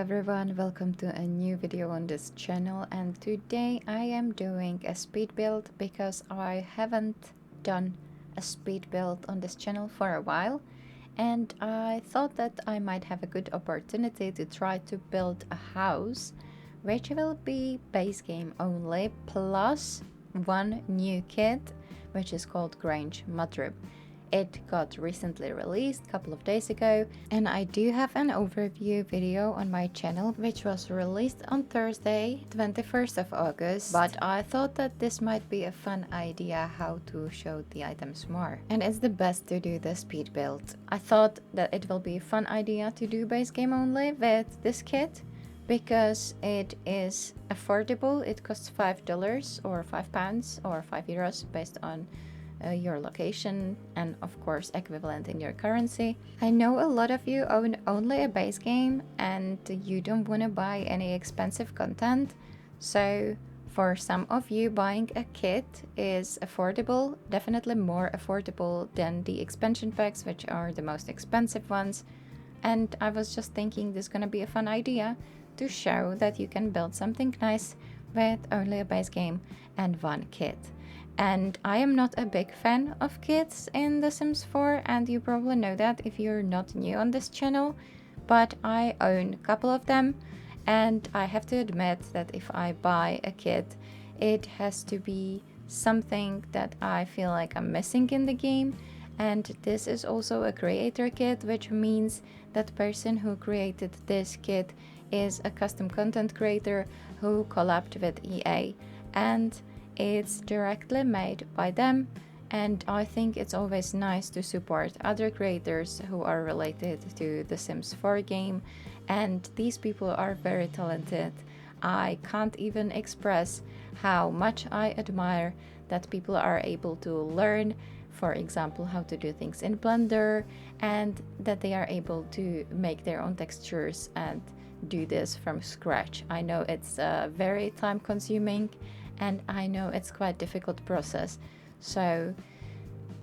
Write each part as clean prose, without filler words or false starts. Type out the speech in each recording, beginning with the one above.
everyone, welcome to a new video on this channel, and today I am doing a speed build because I haven't done a speed build on this channel for a while, and I thought that I might have a good opportunity to try to build a house which will be base game only plus one new kit which is called Grange Mudroom. It got recently released a couple of days ago, and I do have an overview video on my channel which was released on Thursday 21st of August, but I thought that this might be a fun idea how to show the items more, and it's the best to do the speed build. I thought that it will be a fun idea to do base game only with this kit because it is affordable. It costs $5 or £5 or €5 based on your location and of course equivalent in your currency. I know a lot of you own only a base game and you don't want to buy any expensive content, so for some of you buying a kit is affordable, definitely more affordable than the expansion packs, which are the most expensive ones. And I was just thinking this is gonna be a fun idea to show that you can build something nice with only a base game and one kit. And I am not a big fan of kits in The Sims 4, and you probably know that if you're not new on this channel, but I own a couple of them, and I have to admit that if I buy a kit, it has to be something that I feel like I'm missing in the game. And this is also a creator kit, which means that person who created this kit is a custom content creator who collabed with EA, and it's directly made by them, and I think it's always nice to support other creators who are related to the Sims 4 game, and these people are very talented. I can't even express how much I admire that people are able to learn, for example, how to do things in Blender, and that they are able to make their own textures and do this from scratch. I know it's very time consuming, and I know it's quite difficult process, so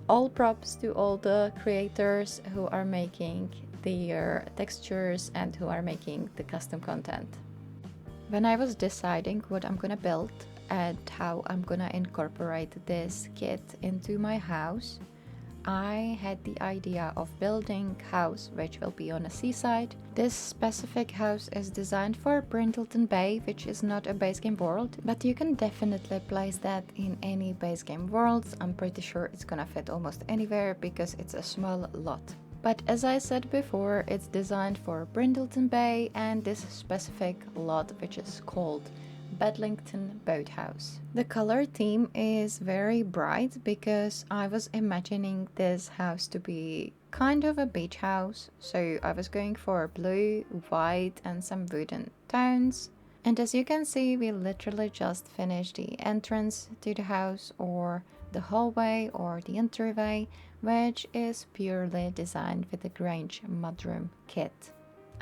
all props to all the creators who are making their textures and who are making the custom content. When I was deciding what I'm gonna build and how I'm gonna incorporate this kit into my house, I had the idea of building a house which will be on a seaside. This specific house is designed for Brindleton Bay, which is not a base game world, but you can definitely place that in any base game worlds. I'm pretty sure it's gonna fit almost anywhere because it's a small lot. But as I said before, it's designed for Brindleton Bay and this specific lot, which is called Bedlington Boathouse. The color theme is very bright because I was imagining this house to be kind of a beach house, so I was going for blue, white and some wooden tones. And as you can see, we literally just finished the entrance to the house, or the hallway or the entryway, which is purely designed with the Grange Mudroom kit.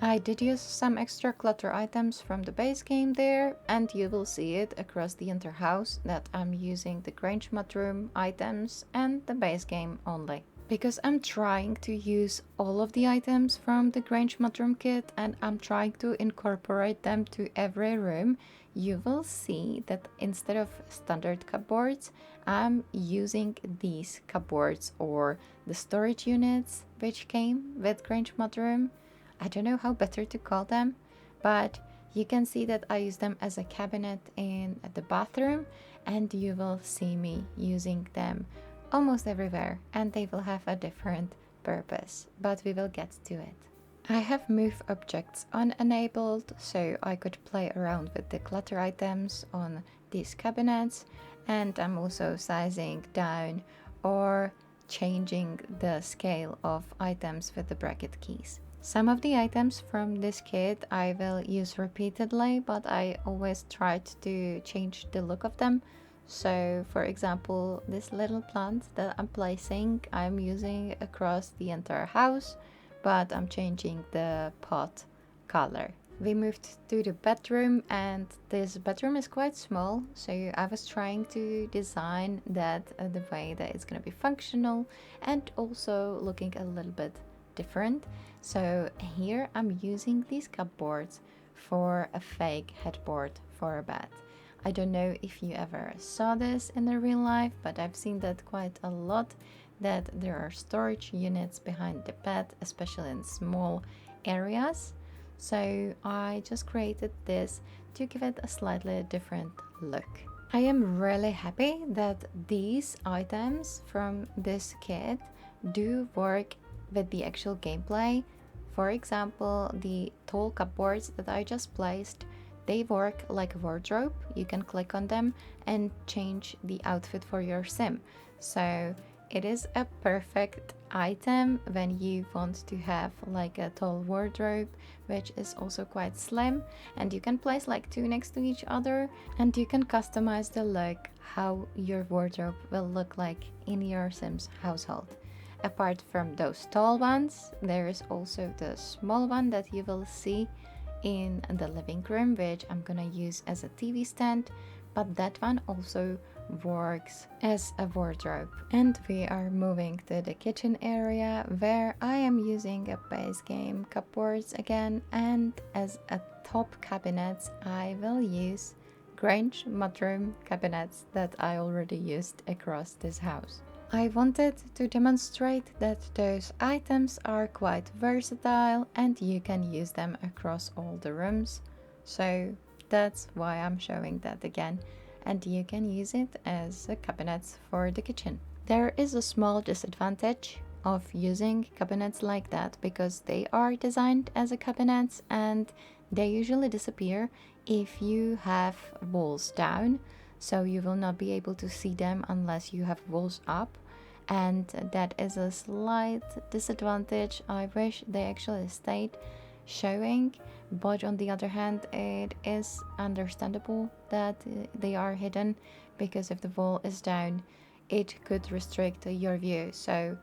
I did use some extra clutter items from the base game there, and you will see it across the entire house that I'm using the Grange Mudroom items and the base game only. Because I'm trying to use all of the items from the Grange Mudroom kit and I'm trying to incorporate them to every room, you will see that instead of standard cupboards, I'm using these cupboards or the storage units which came with Grange Mudroom. I don't know how better to call them, but you can see that I use them as a cabinet in the bathroom, and you will see me using them almost everywhere, and they will have a different purpose, but we will get to it. I have move objects unenabled, so I could play around with the clutter items on these cabinets, and I'm also sizing down or changing the scale of items with the bracket keys. Some of the items from this kit I will use repeatedly, but I always tried to change the look of them. So for example, this little plant that I'm placing, I'm using across the entire house, but I'm changing the pot color. We moved to the bedroom, and this bedroom is quite small, so I was trying to design that the way that it's gonna be functional and also looking a little bit different. So here I'm using these cupboards for a fake headboard for a bed. I don't know if you ever saw this in the real life, but I've seen that quite a lot, that there are storage units behind the bed, especially in small areas. So I just created this to give it a slightly different look. I am really happy that these items from this kit do work with the actual gameplay. For example, the tall cupboards that I just placed, they work like a wardrobe. You can click on them and change the outfit for your sim. So it is a perfect item when you want to have like a tall wardrobe, which is also quite slim, and you can place like two next to each other, and you can customize the look how your wardrobe will look like in your sim's household. Apart from those tall ones, there is also the small one that you will see in the living room, which I'm gonna use as a TV stand, but that one also works as a wardrobe. And we are moving to the kitchen area, where I am using a base game cupboards again, and as a top cabinets I will use Grange Mudroom cabinets that I already used across this house. I wanted to demonstrate that those items are quite versatile and you can use them across all the rooms, so that's why I'm showing that again, and you can use it as a cabinets for the kitchen. There is a small disadvantage of using cabinets like that, because they are designed as a cabinets and they usually disappear if you have walls down, so you will not be able to see them unless you have walls up, and that is a slight disadvantage. I wish they actually stayed showing, but on the other hand, it is understandable that they are hidden, because if the wall is down it could restrict your view. So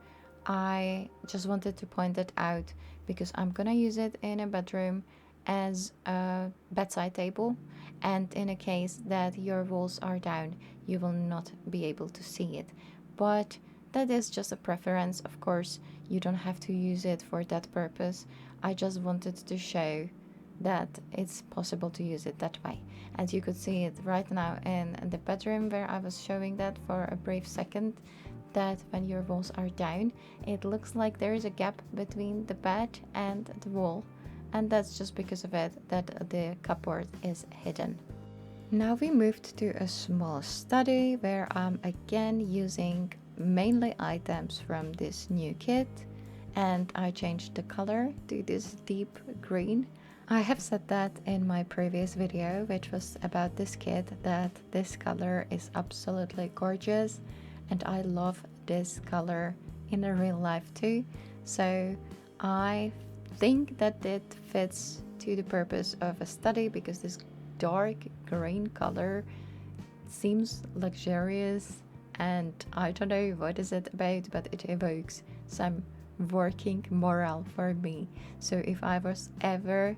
I just wanted to point it out, because I'm gonna use it in a bedroom as a bedside table, and in a case that your walls are down you will not be able to see it. But that is just a preference, of course you don't have to use it for that purpose. I just wanted to show that it's possible to use it that way. And you could see it right now in the bedroom, where I was showing that for a brief second, that when your walls are down it looks like there is a gap between the bed and the wall, and that's just because of it that the cupboard is hidden. Now we moved to a small study, where I'm again using mainly items from this new kit, and I changed the color to this deep green. I have said that in my previous video, which was about this kit, that this color is absolutely gorgeous, and I love this color in the real life too, so I think that it fits to the purpose of a study, because this dark green color seems luxurious, and I don't know what is it about, but it evokes some working morale for me. So if I was ever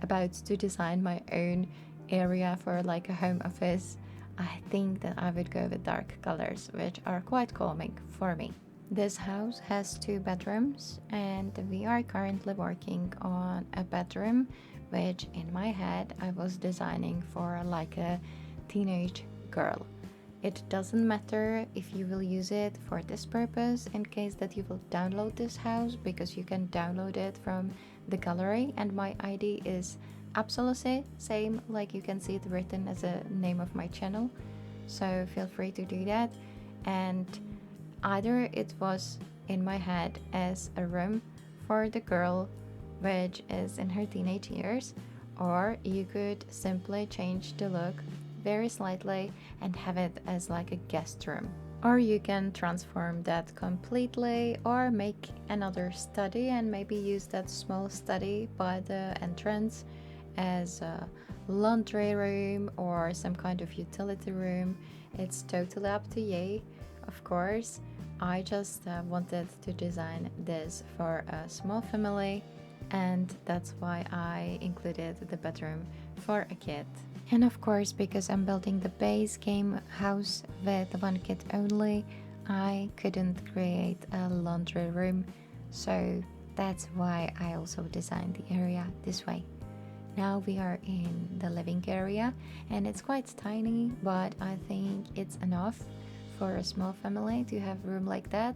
about to design my own area for like a home office, I think that I would go with dark colors, which are quite calming for me. This house has 2 bedrooms, and we are currently working on a bedroom, which in my head I was designing for like a teenage girl. It doesn't matter if you will use it for this purpose in case that you will download this house, because you can download it from the gallery, and my ID is absolutely same, like you can see it written as a name of my channel, so feel free to do that. And either it was in my head as a room for the girl which is in her teenage years, or you could simply change the look very slightly and have it as like a guest room, or you can transform that completely, or make another study and maybe use that small study by the entrance as a laundry room or some kind of utility room. It's totally up to you, of course. I just wanted to design this for a small family, and that's why I included the bedroom for a kid. And of course, because I'm building the base game house with one kit only, I couldn't create a laundry room, so that's why I also designed the area this way. Now we are in the living area and it's quite tiny, but I think it's enough for a small family to have room like that.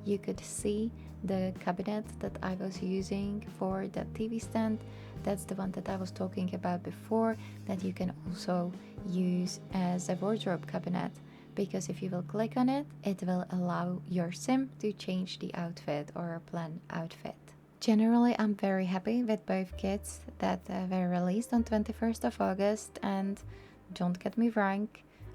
You could see the cabinet that I was using for the TV stand. That's the one that I was talking about before, that you can also use as a wardrobe cabinet, because if you will click on it, it will allow your sim to change the outfit or plan outfit. Generally, I'm very happy with both kits that were released on 21st of August, and don't get me wrong,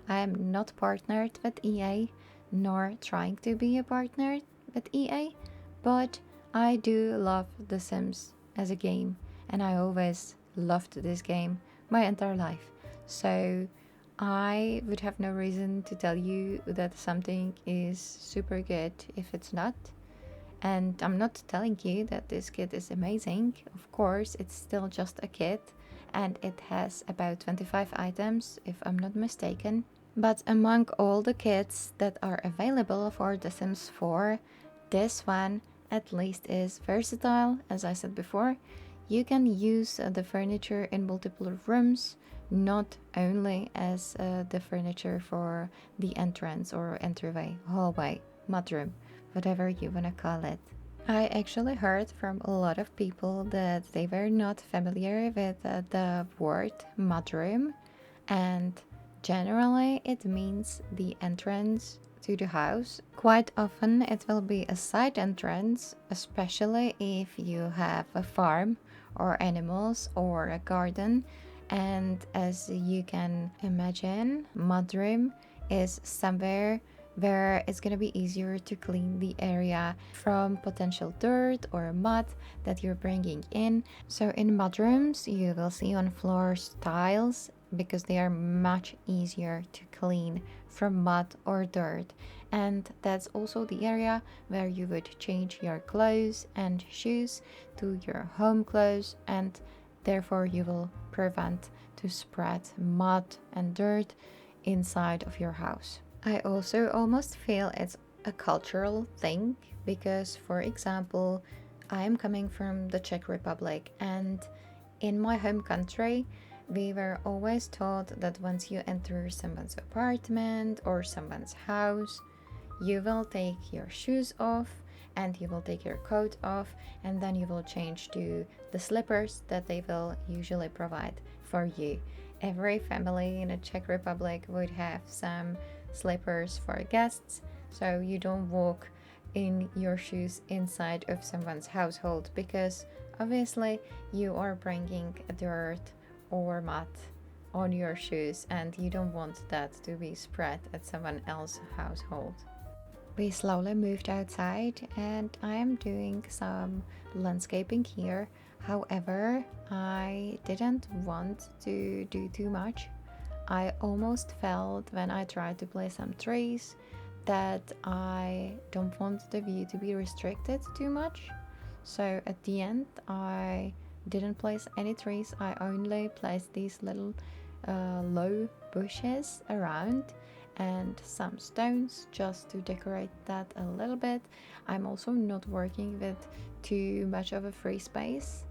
I am not partnered with EA, nor trying to be a partner with EA, but I do love The Sims as a game, and I always loved this game my entire life. So I would have no reason to tell you that something is super good if it's not. And I'm not telling you that this kit is amazing. Of course, it's still just a kit and it has about 25 items, if I'm not mistaken. But among all the kits that are available for The Sims 4, this one at least is versatile, as I said before. You can use the furniture in multiple rooms, not only as the furniture for the entrance or entryway, hallway, mudroom, whatever you wanna call it. I actually heard from a lot of people that they were not familiar with the word mudroom, and generally it means the entrance to the house. Quite often it will be a side entrance, especially if you have a farm or animals or a garden. And as you can imagine, mudroom is somewhere where it's going to be easier to clean the area from potential dirt or mud that you're bringing in. So in mudrooms, you will see on floors tiles because they are much easier to clean from mud or dirt. And that's also the area where you would change your clothes and shoes to your home clothes, and therefore you will prevent to spread mud and dirt inside of your house. I also almost feel it's a cultural thing because, for example, I'm coming from the Czech Republic, and in my home country, we were always taught that once you enter someone's apartment or someone's house, you will take your shoes off and you will take your coat off, and then you will change to the slippers that they will usually provide for you. Every family in the Czech Republic would have some slippers for guests, so you don't walk in your shoes inside of someone's household, because obviously you are bringing dirt or mud on your shoes and you don't want that to be spread at someone else's household. We slowly moved outside and I am doing some landscaping here. However, I didn't want to do too much. I almost felt when I tried to place some trees that I don't want the view to be restricted too much. So at the end, I didn't place any trees. I only placed these little low bushes around and some stones just to decorate that a little bit. I'm also not working with too much of a free space.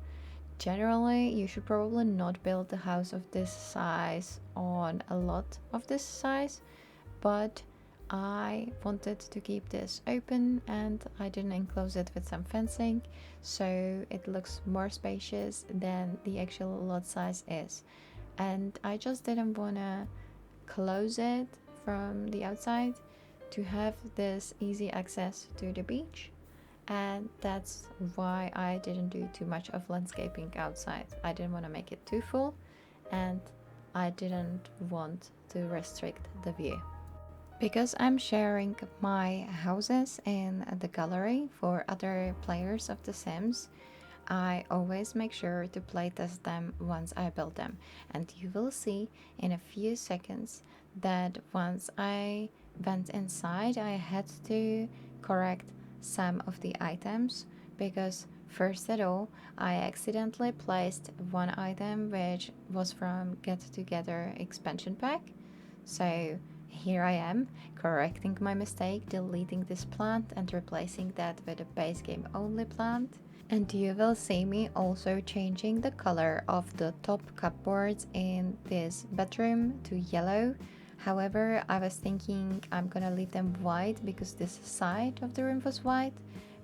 Generally, you should probably not build a house of this size on a lot of this size, but I wanted to keep this open and I didn't enclose it with some fencing, so it looks more spacious than the actual lot size is. And I just didn't want to close it from the outside to have this easy access to the beach, and that's why I didn't do too much of landscaping outside. I didn't want to make it too full and I didn't want to restrict the view. Because I'm sharing my houses in the gallery for other players of The Sims, I always make sure to playtest them once I build them, and you will see in a few seconds that once I went inside I had to correct some of the items, because first of all I accidentally placed one item which was from Get Together expansion pack. So here I am correcting my mistake, deleting this plant and replacing that with a base game only plant. And you will see me also changing the color of the top cupboards in this bedroom to yellow. However, I was thinking I'm gonna leave them white because this side of the room was white,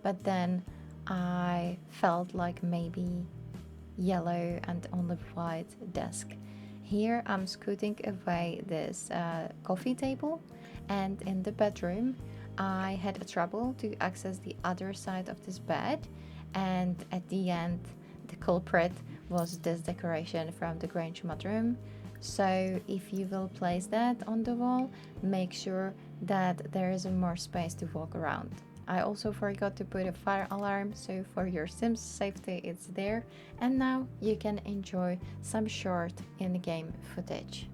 but then I felt like maybe yellow and on the white desk. Here I'm scooting away this coffee table, and in the bedroom I had a trouble to access the other side of this bed, and at the end the culprit was this decoration from the Grange Mudroom. So if you will place that on the wall, make sure that there is more space to walk around. I also forgot to put a fire alarm, so for your Sims safety it's there. And now you can enjoy some short in-game footage.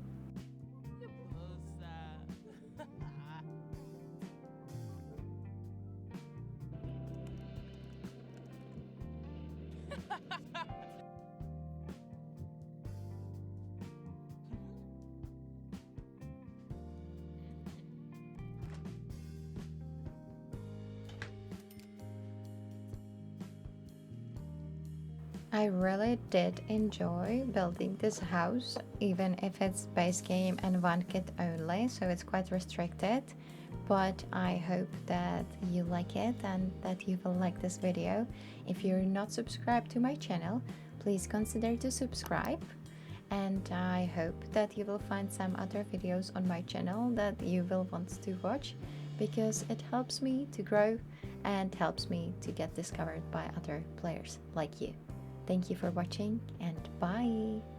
I really did enjoy building this house, even if it's base game and one kit only, so it's quite restricted. But I hope that you like it and that you will like this video. If you're not subscribed to my channel, please consider to subscribe. And I hope that you will find some other videos on my channel that you will want to watch, because it helps me to grow and helps me to get discovered by other players like you. Thank you for watching, and bye!